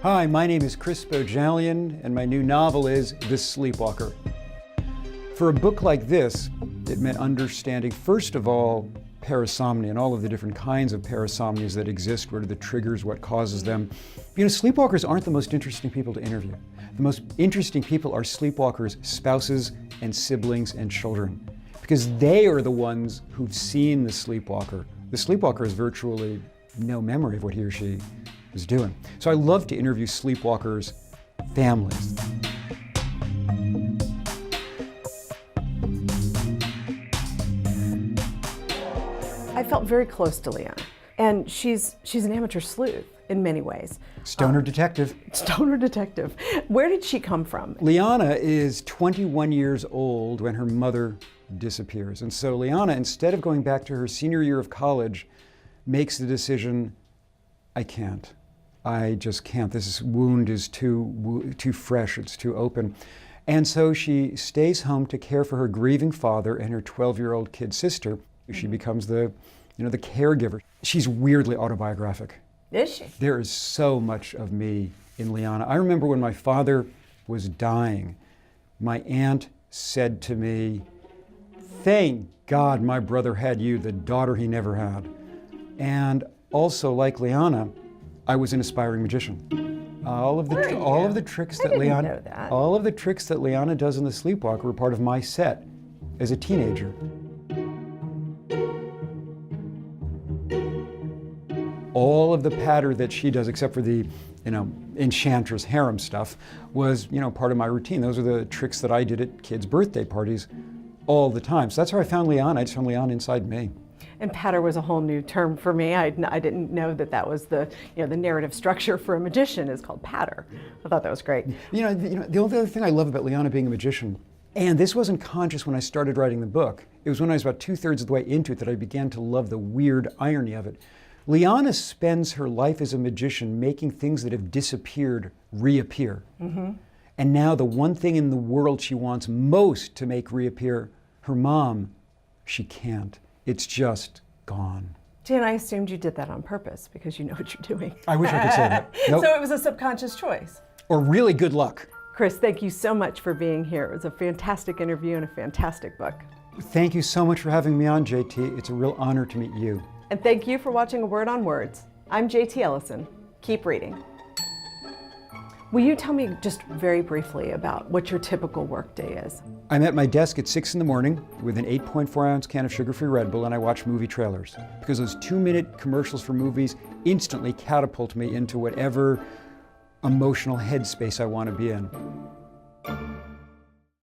Hi, my name is Chris Bohjalian, and my new novel is The Sleepwalker. For a book like this, it meant understanding, first of all, parasomnia and all of the different kinds of parasomnias that exist. What are the triggers? What causes them? You know, sleepwalkers aren't the most interesting people to interview. The most interesting people are sleepwalkers' spouses and siblings and children, because they are the ones who've seen the sleepwalker. The sleepwalker has virtually no memory of what he or she is doing. So I love to interview sleepwalkers' families. I felt very close to Liana, and she's an amateur sleuth in many ways. Stoner detective. Stoner detective. Where did she come from? Liana is 21 years old when her mother disappears. And so Liana, instead of going back to her senior year of college, makes the decision, I can't. I just can't. This wound is too fresh, it's too open. And so she stays home to care for her grieving father and her 12-year-old kid sister. She becomes the caregiver. She's weirdly autobiographic. Is she? There is so much of me in Liana. I remember when my father was dying, my aunt said to me, "Thank God my brother had you, the daughter he never had." And also, like Liana, I was an aspiring magician. All of the tricks that Liana does in The Sleepwalker were part of my set as a teenager. All of the patter that she does, except for the, enchantress harem stuff, was, part of my routine. Those are the tricks that I did at kids' birthday parties all the time. So that's how I found Liana. I just found Liana inside me. And patter was a whole new term for me. I didn't know that was the narrative structure for a magician is called patter. I thought that was great. The only other thing I love about Liana being a magician, and this wasn't conscious when I started writing the book, it was when I was about 2/3 of the way into it that I began to love the weird irony of it. Liana spends her life as a magician making things that have disappeared reappear. Mm-hmm. And now the one thing in the world she wants most to make reappear, her mom, she can't. It's just gone. Jan, I assumed you did that on purpose because you know what you're doing. I wish I could say that. Nope. So it was a subconscious choice. Or really good luck. Chris, thank you so much for being here. It was a fantastic interview and a fantastic book. Thank you so much for having me on, JT. It's a real honor to meet you. And thank you for watching A Word on Words. I'm JT Ellison. Keep reading. Will you tell me just very briefly about what your typical workday is? I'm at my desk at 6 in the morning with an 8.4-ounce can of sugar-free Red Bull, and I watch movie trailers, because those 2-minute commercials for movies instantly catapult me into whatever emotional headspace I want to be in.